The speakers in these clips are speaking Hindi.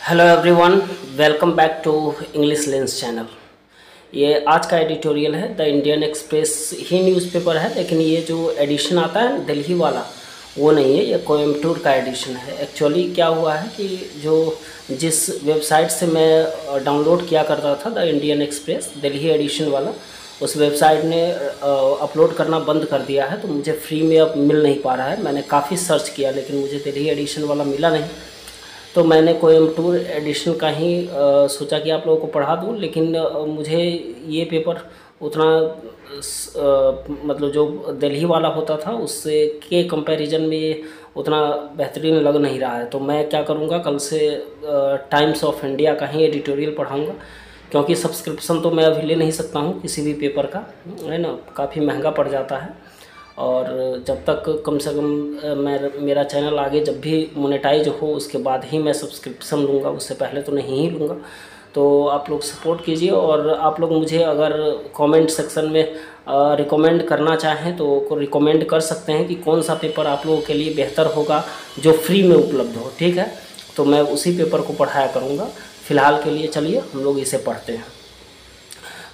Hello everyone, welcome back to English lens channel. ये आज का एडिटोरियल है। द इंडियन एक्सप्रेस ही न्यूज़पेपर है, लेकिन ये जो एडिशन आता है दिल्ली वाला वो नहीं है, ये कोयम्बटूर का एडिशन है। एक्चुअली क्या हुआ है कि जिस वेबसाइट से मैं डाउनलोड किया करता था the Indian Express Delhi edition वाला, उस वेबसाइट ने अपलोड करना बंद कर दिया है, तो मुझे फ्री में अब मिल नहीं पा रहा है। मैंने काफ़ी सर्च किया लेकिन मुझे दिल्ली एडिशन वाला मिला नहीं, तो मैंने कोयम्बटूर एडिशन का ही सोचा कि आप लोगों को पढ़ा दूं। लेकिन मुझे ये पेपर उतना मतलब जो दिल्ली वाला होता था उससे के कंपैरिजन में ये उतना बेहतरीन लग नहीं रहा है। तो मैं क्या करूँगा, कल से टाइम्स ऑफ इंडिया का ही एडिटोरियल पढ़ाऊँगा, क्योंकि सब्सक्रिप्शन तो मैं अभी ले नहीं सकता हूँ किसी भी पेपर का, है ना, काफ़ी महंगा पड़ जाता है। और जब तक कम से कम मेरा चैनल आगे जब भी मोनेटाइज हो उसके बाद ही मैं सब्सक्रिप्शन लूँगा, उससे पहले तो नहीं ही लूँगा। तो आप लोग सपोर्ट कीजिए, और आप लोग मुझे अगर कमेंट सेक्शन में रिकमेंड करना चाहें तो रिकमेंड कर सकते हैं कि कौन सा पेपर आप लोगों के लिए बेहतर होगा जो फ्री में उपलब्ध हो, ठीक है। तो मैं उसी पेपर को पढ़ाया करूँगा। फ़िलहाल के लिए चलिए हम लोग इसे पढ़ते हैं।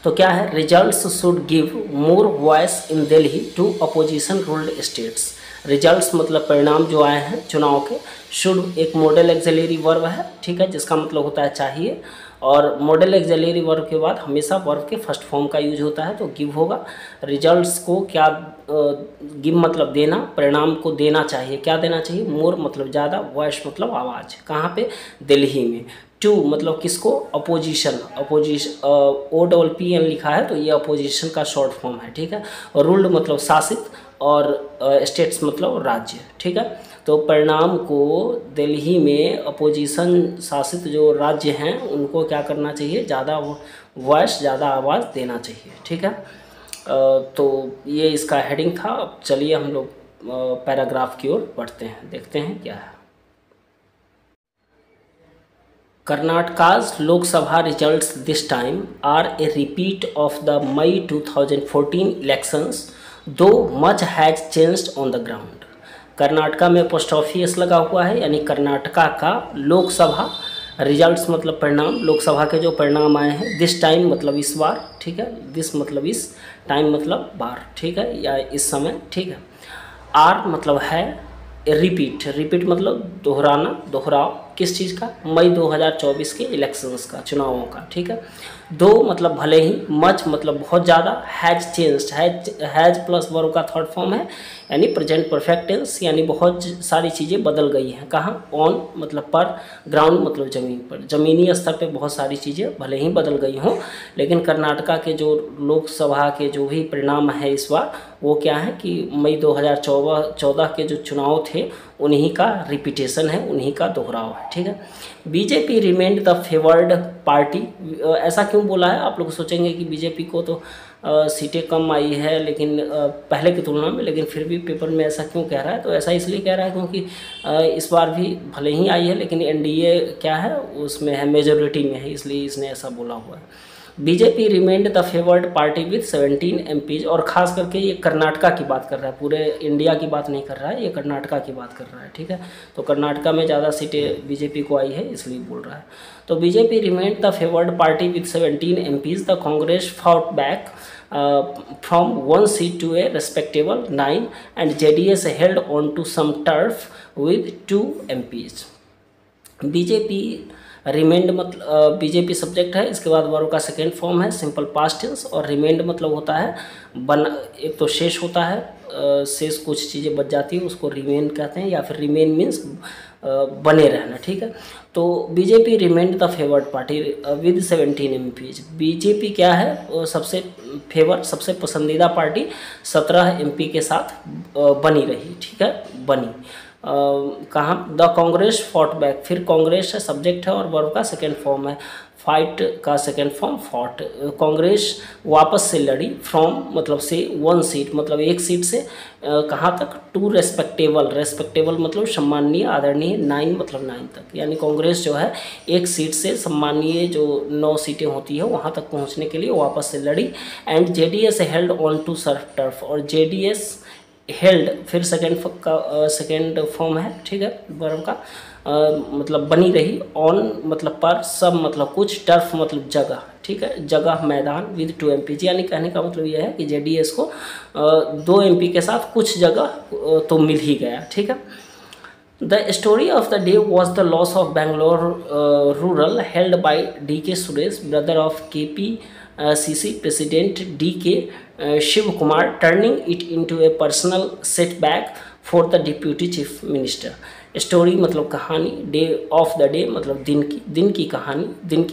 तो क्या है, results should give more voice in Delhi to opposition ruled states. Results मतलब परिणाम जो आए हैं चुनाव के। शुड एक मॉडल एक्सिलरी वर्ब है, ठीक है, जिसका मतलब होता है चाहिए, और मॉडल एक्सिलरी वर्ब के बाद हमेशा वर्ब के फर्स्ट फॉर्म का यूज होता है, तो गिव होगा। रिजल्ट्स को क्या गिव मतलब देना, परिणाम को देना चाहिए, क्या देना चाहिए, मोर मतलब ज़्यादा, वॉइस मतलब आवाज़, कहाँ पे, दिल्ली में। टू मतलब किसको, अपोजिशन, OPPN लिखा है तो ये अपोजिशन का शॉर्ट फॉर्म है, ठीक है। और रूल्ड मतलब शासित, और स्टेट्स मतलब राज्य, ठीक है। तो परिणाम को दिल्ली में अपोजिशन शासित जो राज्य हैं उनको क्या करना चाहिए, ज़्यादा वॉइस, ज़्यादा आवाज़ देना चाहिए, ठीक है। तो ये इसका हेडिंग था। अब चलिए हम लोग पैराग्राफ की ओर बढ़ते हैं, देखते हैं क्या है। Karnataka's Lok Sabha results this time are a repeat of the May 2014 elections, though much has changed on the ground. Karnataka में पोस्ट ऑफिस लगा हुआ है, यानी कर्नाटका का लोकसभा, रिजल्ट्स मतलब परिणाम, लोकसभा के जो परिणाम आए हैं, दिस टाइम मतलब इस बार, ठीक है, दिस मतलब इस, टाइम मतलब बार, ठीक है, या इस समय, ठीक है। आर मतलब है, रिपीट, रिपीट मतलब दोहराना, दोहराव, किस चीज़ का, मई 2024 के इलेक्शंस का, चुनावों का, ठीक है। दो मतलब भले ही, मच मतलब बहुत ज़्यादा, has changed, has plus verb का थर्ड फॉर्म है, यानी प्रेजेंट परफेक्ट टेंस, यानी बहुत सारी चीज़ें बदल गई हैं। कहाँ, ऑन मतलब पर, ग्राउंड मतलब ज़मीन पर, ज़मीनी स्तर पे बहुत सारी चीज़ें भले ही बदल गई हों, लेकिन कर्नाटका के जो लोकसभा के जो भी परिणाम है इस बार, वो क्या है कि मई 2014 के जो चुनाव थे उन्हीं का रिपीटेशन है, उन्हीं का दोहराव है, ठीक है। BJP remained the favoured party. ऐसा क्यों बोला है, आप लोग सोचेंगे कि बीजेपी को तो सीटें कम आई है लेकिन पहले की तुलना में, लेकिन फिर भी पेपर में ऐसा क्यों कह रहा है, तो ऐसा इसलिए कह रहा है क्योंकि इस बार भी भले ही आई है लेकिन एनडीए क्या है उसमें है, मेजोरिटी में है, इसलिए इसने ऐसा बोला हुआ है। BJP remained the favoured party with 17 MPs, और ख़ास करके ये कर्नाटका की बात कर रहा है, पूरे इंडिया की बात नहीं कर रहा है, ये कर्नाटका की बात कर रहा है, ठीक है। तो कर्नाटका में ज़्यादा सीटें बीजेपी को आई है इसलिए बोल रहा है। तो BJP remained the favoured party with 17 MPs, the Congress fought back from 1 seat to a respectable 9, and JDS held on to some turf with 2 MPs. BJP remained मतलब बीजेपी सब्जेक्ट है, इसके बाद वर्ब का सेकेंड फॉर्म है सिंपल पास्ट टेंस, और रिमेंड मतलब होता है एक तो शेष होता है, शेष कुछ चीज़ें बच जाती है उसको रिमेन कहते हैं, या फिर रिमेन मीन्स बने रहना, ठीक है। तो BJP remained the favoured party with 17 MPs। BJP क्या है, सबसे फेवर, सबसे पसंदीदा पार्टी 17 MP के साथ बनी रही, ठीक है, बनी। कहाँ, द कांग्रेस फॉट बैक, फिर कांग्रेस है सब्जेक्ट है और वर्ब का सेकेंड फॉर्म है, फाइट का सेकेंड फॉर्म फॉट। कांग्रेस वापस से लड़ी, फ्रॉम मतलब से, 1 सीट मतलब एक सीट से, कहाँ तक, टू रेस्पेक्टेबल, रेस्पेक्टेबल मतलब सम्माननीय, आदरणीय, 9 मतलब 9 तक, यानी कांग्रेस जो है एक सीट से सम्माननीय जो 9 सीटें होती है वहाँ तक पहुँचने के लिए वापस से लड़ी। And JDS held on to surf turf, और JDS हेल्ड फिर सेकेंड फॉर्म है, ठीक है, वर्ब का, मतलब बनी रही, ऑन मतलब पर, सब मतलब कुछ, टर्फ मतलब जगह, ठीक है, जगह मैदान, विद 2 MP, यानी कहने का मतलब यह है कि JDS को 2 MP के साथ कुछ जगह तो मिल ही गया, ठीक है। The story of the day was the loss of Bangalore rural held by D.K. Suresh, brother of KPCC President D.K. Shiv Kumar, turning it into a personal setback for the Deputy Chief Minister. Story मतलब कहानी, डे ऑफ द डे मतलब दिन की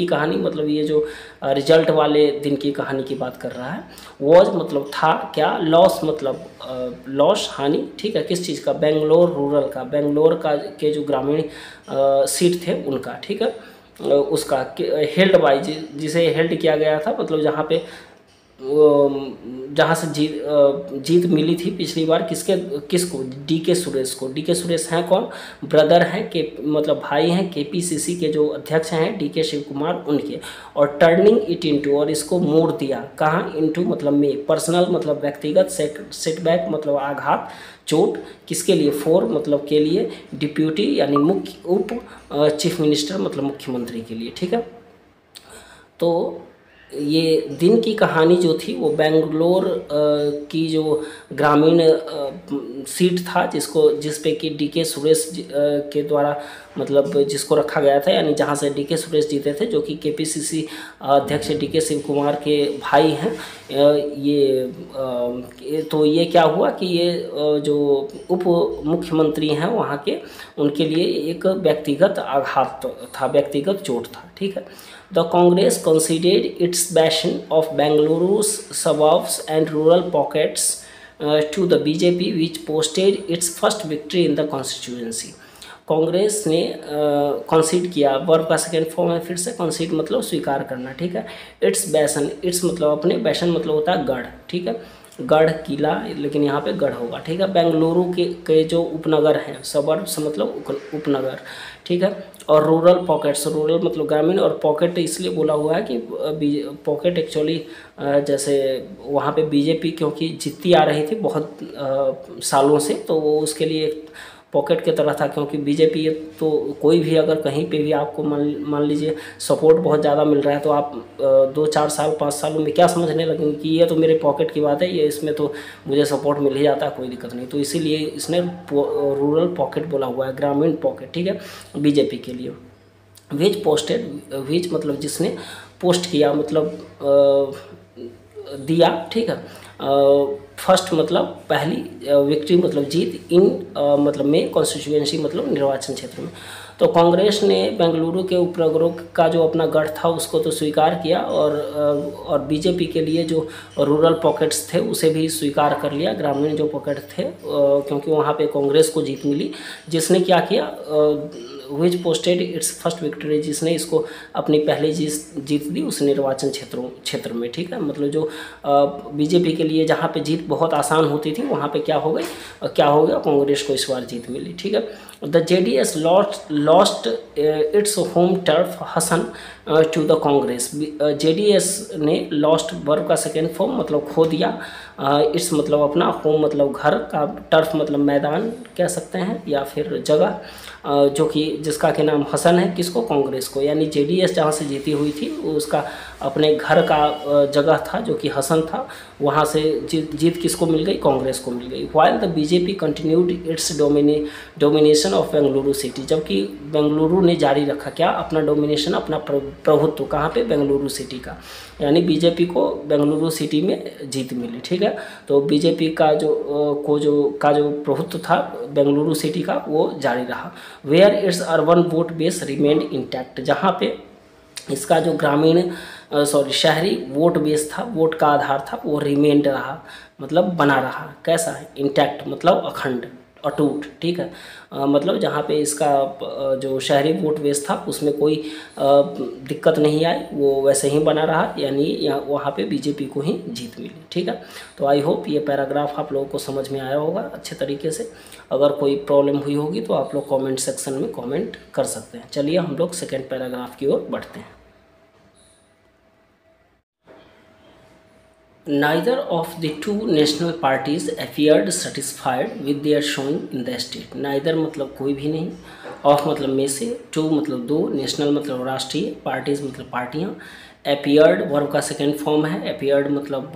कहानी मतलब ये जो रिजल्ट वाले दिन की कहानी की बात कर रहा है। वॉज मतलब था क्या, लॉस मतलब लॉस हानि, ठीक है, किस चीज़ का, बेंगलोर रूरल का, बेंगलोर का के जो ग्रामीण सीट थे उनका, ठीक है, उसका हेल्ड बाई, जिसे हेल्ड किया गया था, मतलब जहाँ पे जहाँ से जीत मिली थी पिछली बार, किसको, DK सुरेश को। DK सुरेश हैं कौन, ब्रदर हैं के मतलब भाई हैं KPCC के जो अध्यक्ष हैं DK शिव कुमार उनके। और टर्निंग इट इनटू, और इसको मोड़ दिया, कहाँ, इनटू मतलब में, पर्सनल मतलब व्यक्तिगत, सेटबैक मतलब आघात, चोट, किसके लिए, फोर मतलब के लिए, डिप्यूटी यानी मुख्य, उप चीफ मिनिस्टर मतलब मुख्यमंत्री के लिए, ठीक है। तो ये दिन की कहानी जो थी वो बेंगलोर की जो ग्रामीण सीट था, जिस पे कि DK सुरेश के द्वारा मतलब जिसको रखा गया था, यानी जहाँ से DK सुरेश जीते थे, जो कि KPCC अध्यक्ष DK शिव कुमार के भाई हैं। तो ये क्या हुआ कि ये जो उप मुख्यमंत्री हैं वहाँ के, उनके लिए एक व्यक्तिगत आघात था, व्यक्तिगत चोट था, ठीक है। The Congress conceded its bastion of Bengaluru's suburbs and rural pockets to the BJP, which posted its first victory in the constituency. Congress ने कंसीड किया, वर्ब का सेकेंड फॉर्म है, फिर से कंसीड मतलब स्वीकार करना, ठीक है। इट्स बैसन, इट्स मतलब अपने, बैसन मतलब होता है गढ़, ठीक है, गढ़ किला, लेकिन यहाँ पे गढ़ होगा, ठीक है। बेंगलुरु के जो उपनगर हैं, सबर्ब्स मतलब उपनगर, ठीक है। और रूरल पॉकेट्स, रूरल मतलब ग्रामीण, और पॉकेट इसलिए बोला हुआ है कि पॉकेट एक्चुअली जैसे वहाँ पे बीजेपी क्योंकि जीतती आ रही थी बहुत सालों से, तो वो उसके लिए एक पॉकेट की तरह था, क्योंकि बीजेपी तो कोई भी अगर कहीं पे भी आपको मान लीजिए सपोर्ट बहुत ज़्यादा मिल रहा है, तो आप 2-4 साल 5 सालों में क्या समझने लगेंगे कि ये तो मेरे पॉकेट की बात है, ये इसमें तो मुझे सपोर्ट मिल ही जाता है, कोई दिक्कत नहीं। तो इसीलिए इसने रूरल पॉकेट बोला हुआ है, ग्रामीण पॉकेट, ठीक है, बीजेपी के लिए। विच पोस्टेड, विच मतलब जिसने, पोस्ट किया मतलब दिया, ठीक है। फर्स्ट मतलब पहली, विक्ट्री मतलब जीत, इन मतलब में, कॉन्स्टिट्यूएंसी मतलब निर्वाचन क्षेत्र में। तो कांग्रेस ने बेंगलुरु के उपनगरों का जो अपना गढ़ था उसको तो स्वीकार किया, और बीजेपी के लिए जो रूरल पॉकेट्स थे उसे भी स्वीकार कर लिया, ग्रामीण जो पॉकेट थे, क्योंकि वहाँ पे कांग्रेस को जीत मिली। जिसने क्या किया, विच पोस्टेड इट्स फर्स्ट विक्ट्री, जिसने इसको अपनी पहली जीत दी उस निर्वाचन क्षेत्र में, ठीक है। मतलब जो बीजेपी के लिए जहाँ पे जीत बहुत आसान होती थी, वहाँ पे क्या हो गया, कांग्रेस को इस बार जीत मिली, ठीक है। The JDS lost its home turf Hassan to the Congress. JDS ने लॉस्ट, वर्ब का सेकेंड फॉर्म मतलब खो दिया, इट्स मतलब अपना, होम मतलब घर का, टर्फ मतलब मैदान कह सकते हैं या फिर जगह, जो कि जिसका के नाम हसन है, किसको, कांग्रेस को। यानी JDS जहाँ से जीती हुई थी वो उसका अपने घर का जगह था जो कि हसन था, वहाँ से जीत किसको मिल गई, कांग्रेस को मिल गई। While the BJP continued it's domination of Bengaluru city, जबकि बेंगलुरु ने जारी रखा क्या, अपना डोमिनेशन, अपना प्रभुत्व, कहाँ पे, बेंगलुरु सिटी का। यानी बीजेपी को बेंगलुरु सिटी में जीत मिली, ठीक है। तो बीजेपी का जो प्रभुत्व था बेंगलुरु सिटी का वो जारी रहा। Where its urban vote base remained intact, जहाँ पे इसका जो ग्रामीण शहरी वोट बेस था, वोट का आधार था, वो रिमेंड रहा मतलब बना रहा, कैसा है, इंटैक्ट मतलब अखंड, अटूट, ठीक है। मतलब जहाँ पे इसका जो शहरी वोट बेस था उसमें कोई दिक्कत नहीं आई, वो वैसे ही बना रहा, यानी वहाँ पे बीजेपी को ही जीत मिली, ठीक है। तो आई होप ये पैराग्राफ आप लोगों को समझ में आया होगा अच्छे तरीके से। अगर कोई प्रॉब्लम हुई होगी तो आप लोग कमेंट सेक्शन में कमेंट कर सकते हैं। चलिए हम लोग सेकेंड पैराग्राफ की ओर बढ़ते हैं। Neither of the two national parties appeared satisfied with their showing in the state. Neither मतलब कोई भी नहीं, of मतलब में से, two मतलब दो, national मतलब राष्ट्रीय, parties मतलब पार्टियाँ, appeared वर्ब का सेकेंड फॉर्म है, appeared मतलब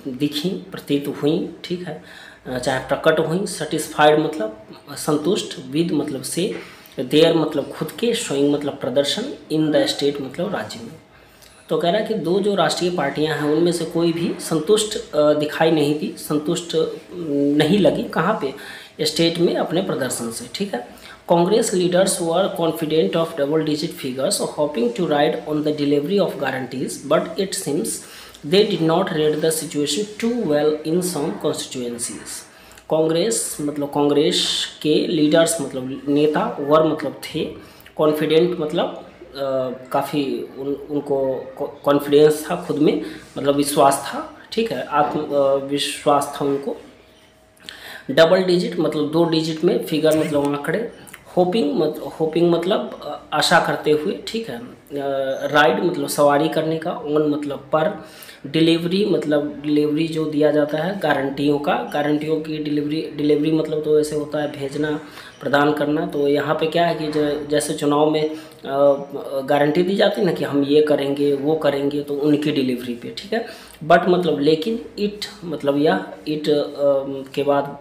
दिखी, प्रतीत हुई, ठीक है, चाहे प्रकट हुई, satisfied मतलब संतुष्ट, with मतलब से, their मतलब खुद के, showing मतलब प्रदर्शन, in the state मतलब राज्य में। तो कह रहा है कि दो जो राष्ट्रीय पार्टियां हैं उनमें से कोई भी संतुष्ट दिखाई नहीं दी, संतुष्ट नहीं लगी, कहाँ पे, स्टेट में अपने प्रदर्शन से, ठीक है। Congress leaders were confident of double digit figures hoping to ride on the delivery of guarantees but it seems they did not read the situation too well in some constituencies. Congress मतलब कांग्रेस के लीडर्स मतलब नेता, वर मतलब थे, कॉन्फिडेंट मतलब काफ़ी उनको कॉन्फिडेंस था खुद में, मतलब विश्वास था, ठीक है, आत्मविश्वास था उनको। डबल डिजिट मतलब दो डिजिट में, फिगर मतलब आंकड़े, होपिंग मतलब आशा करते हुए, ठीक है, राइड मतलब सवारी करने का, ऑन मतलब पर, डिलीवरी मतलब डिलीवरी जो दिया जाता है गारंटियों का, गारंटियों की डिलीवरी मतलब तो ऐसे होता है भेजना, प्रदान करना। तो यहाँ पे क्या है कि जैसे चुनाव में गारंटी दी जाती है ना कि हम ये करेंगे वो करेंगे, तो उनकी डिलीवरी पे, ठीक है। बट मतलब लेकिन इट मतलब यह, इट के बाद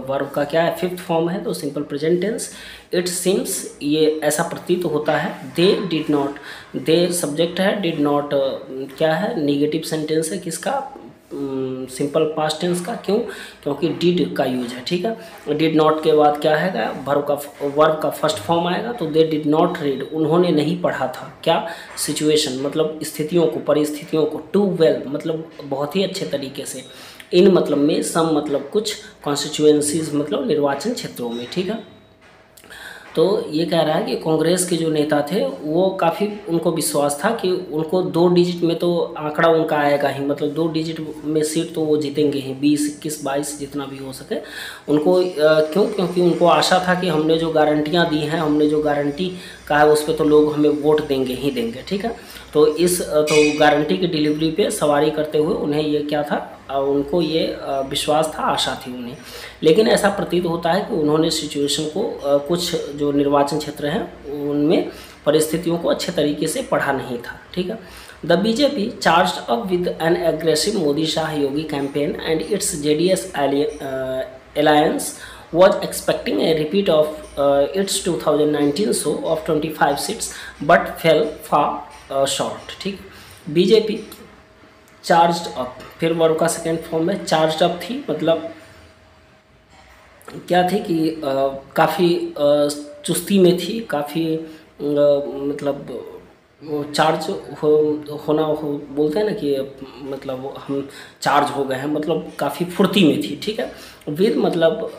वर्ब का क्या है, फिफ्थ फॉर्म है, तो simple present tense. It seems ये ऐसा प्रतीत होता है, they did not, they subject है, डिड नॉट क्या है, निगेटिव सेंटेंस है, किसका, सिंपल पास्ट टेंस का। क्यों, क्योंकि डिड का यूज है, ठीक है। डिड नॉट के बाद क्या है, वर्ब का फर्स्ट फॉर्म आएगा, तो दे डिड नॉट रीड, उन्होंने नहीं पढ़ा था, क्या, सिचुएशन मतलब स्थितियों को, परिस्थितियों को, टू वेल मतलब बहुत ही अच्छे तरीके से, इन मतलब में, सम मतलब कुछ, कॉन्स्टिट्यूएंसीज मतलब निर्वाचन क्षेत्रों में, ठीक है। तो ये कह रहा है कि कांग्रेस के जो नेता थे वो काफ़ी, उनको विश्वास था कि उनको दो डिजिट में तो आंकड़ा उनका आएगा ही, मतलब दो डिजिट में सीट तो वो जीतेंगे ही, 20, 21, 22 जितना भी हो सके उनको। क्यों, क्योंकि उनको आशा था कि हमने जो गारंटियां दी हैं, हमने जो गारंटी कहा है उस पर तो लोग हमें वोट देंगे ही देंगे, ठीक है। तो तो गारंटी की डिलीवरी पे सवारी करते हुए उन्हें ये क्या था, उनको ये विश्वास था, आशा थी उन्हें। लेकिन ऐसा प्रतीत होता है कि उन्होंने सिचुएशन को, कुछ जो निर्वाचन क्षेत्र हैं उनमें परिस्थितियों को अच्छे तरीके से पढ़ा नहीं था, ठीक है। The BJP charged up with N aggressive Modi Shah Yogi campaign and it's JDS alliance was expecting a repeat of its 2019 show of 25 seats but fell far short, ठीक। बीजेपी चार्ज्ड अप, फिर वर्ब का सेकेंड फॉर्म में, चार्ज्ड अप थी, मतलब क्या थी कि काफ़ी चुस्ती में थी, काफ़ी मतलब वो चार्ज होना बोलते हैं ना कि मतलब हम चार्ज हो गए हैं, मतलब काफ़ी फुर्ती में थी, ठीक है। विद मतलब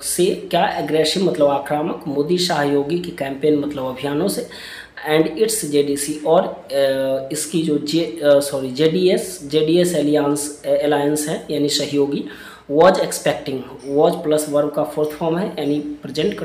से क्या, एग्रेसिव मतलब आक्रामक, मोदी शाह योगी की कैंपेन मतलब अभियानों से, एंड इट्स जेडीसी और इसकी जो जेडीएस एलायंस है यानी सहयोगी, was expecting, was plus verb का फोर्थ फॉर्म है यानी प्रेजेंट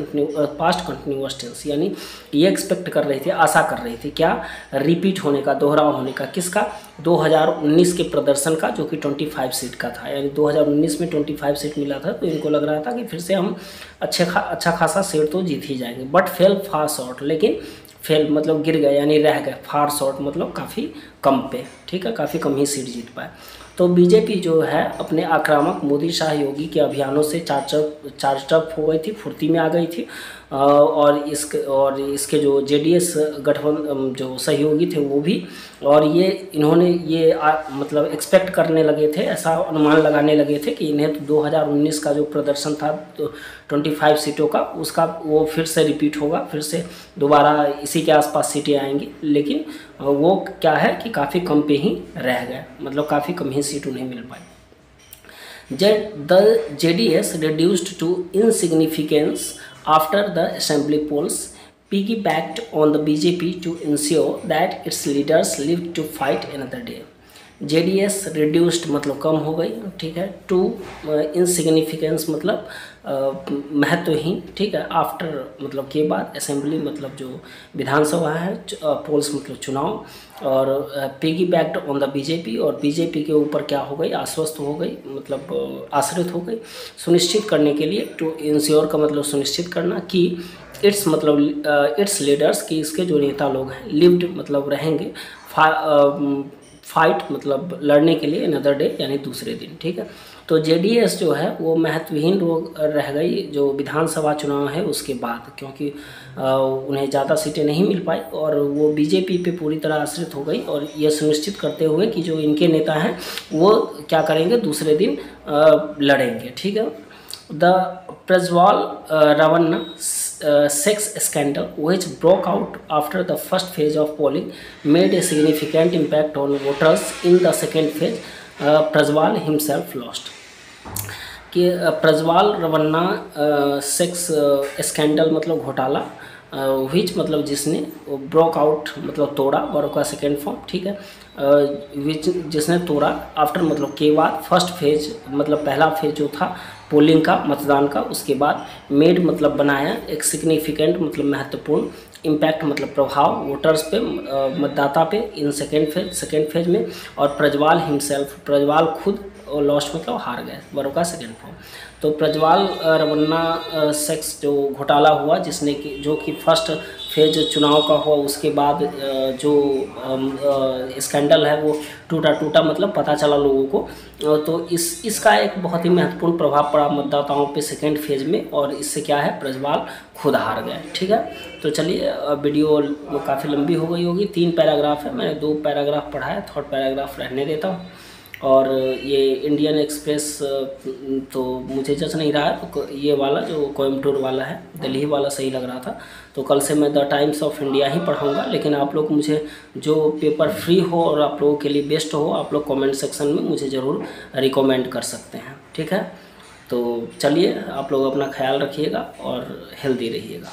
पास्ट कंटिन्यूअस टेंस, यानी ये एक्सपेक्ट कर रही थी, आशा कर रही थी, क्या, रिपीट होने का, दोहराव होने का, किसका, 2019 के प्रदर्शन का, जो कि 25 सीट का था, यानी 2019 में 25 सीट मिला था, तो इनको लग रहा था कि फिर से हम अच्छा खासा सीट तो जीत ही जाएंगे। बट फेल फार शॉर्ट, लेकिन फेल मतलब गिर गए यानी रह गए, फार शॉर्ट मतलब काफ़ी कम पे, ठीक है, काफ़ी कम ही सीट जीत पाए। तो बीजेपी जो है अपने आक्रामक मोदी शाह योगी के अभियानों से चार्ज अप हो गई थी, फुर्ती में आ गई थी, और इसके जो जेडीएस गठबंधन जो सहयोगी थे वो भी, और ये इन्होंने ये मतलब एक्सपेक्ट करने लगे थे, ऐसा अनुमान लगाने लगे थे कि इन्हें तो 2019 का जो प्रदर्शन था तो 25 सीटों का, उसका वो फिर से रिपीट होगा, फिर से दोबारा इसी के आसपास सीटें आएंगी, लेकिन वो क्या है कि काफ़ी कम पे ही रह गए, मतलब काफ़ी कम ही सीट उन्हें मिल पाई। The JDS reduced to insignificance after the assembly polls, piggybacked on the BJP to ensure that its leaders lived to fight another day. JDS reduced मतलब कम हो गई, ठीक है। टू इनसिग्निफिकेंस मतलब महत्वहीन, ठीक है। आफ्टर मतलब के बाद, असेंबली मतलब जो विधानसभा है, पोल्स मतलब चुनाव, और piggy backed on the BJP, और बीजेपी के ऊपर क्या हो गई, आश्वस्त हो गई, मतलब आश्रित हो गई। सुनिश्चित करने के लिए, टू इंश्योर का मतलब सुनिश्चित करना कि इट्स मतलब इट्स लीडर्स, कि इसके जो नेता लोग हैं, लिव्ड मतलब रहेंगे, फाइट मतलब लड़ने के लिए अनदर डे यानी दूसरे दिन, ठीक है। तो जेडीएस जो है वो महत्वहीन रह गई जो विधानसभा चुनाव है उसके बाद, क्योंकि उन्हें ज़्यादा सीटें नहीं मिल पाई और वो बीजेपी पे पूरी तरह आश्रित हो गई, और ये सुनिश्चित करते हुए कि जो इनके नेता हैं वो क्या करेंगे, दूसरे दिन लड़ेंगे, ठीक है। The Prajwal Revanna sex scandal, which broke out after the first phase of polling, made a significant impact on voters. In the second phase, Prajwal himself lost. कि प्रज्वल रेवन्ना सेक्स स्कैंडल मतलब घोटाला, विच मतलब जिसने ब्रोक आउट मतलब तोड़ा, वर्ड का सेकेंड फॉर्म, ठीक है। विच जिसने तोड़ा, आफ्टर मतलब के बाद, फर्स्ट फेज मतलब पहला फेज जो था पोलिंग का, मतदान का, उसके बाद मेड मतलब बनाया एक सिग्निफिकेंट मतलब महत्वपूर्ण इम्पैक्ट मतलब प्रभाव वोटर्स पे, मतदाता पे, इन सेकेंड फेज में। और प्रज्वल हिमसेल्फ, प्रज्वल खुद लॉस्ट मतलब हार गए, वर्ग का सेकेंड फॉर्म। तो प्रज्वल रेवन्ना सेक्स जो घोटाला हुआ, जिसने कि जो कि फर्स्ट फेज चुनाव का हुआ, उसके बाद जो स्कैंडल है वो टूटा मतलब पता चला लोगों को। तो इसका एक बहुत ही महत्वपूर्ण प्रभाव पड़ा मतदाताओं पे सेकेंड फेज में, और इससे क्या है, प्रज्वल खुद हार गए, ठीक है। तो चलिए, वीडियो काफ़ी लंबी हो गई होगी, 3 पैराग्राफ है, मैंने 2 पैराग्राफ पढ़ा है, थर्ड पैराग्राफ रहने देता हूँ। और ये इंडियन एक्सप्रेस तो मुझे जच नहीं रहा है, तो ये वाला जो कोयम्बटूर वाला है, दिल्ली वाला सही लग रहा था। तो कल से मैं द टाइम्स ऑफ इंडिया ही पढ़ाऊँगा, लेकिन आप लोग मुझे जो पेपर फ्री हो और आप लोगों के लिए बेस्ट हो, आप लोग कमेंट सेक्शन में मुझे ज़रूर रिकमेंड कर सकते हैं, ठीक है। तो चलिए, आप लोग अपना ख्याल रखिएगा और हेल्दी रहिएगा।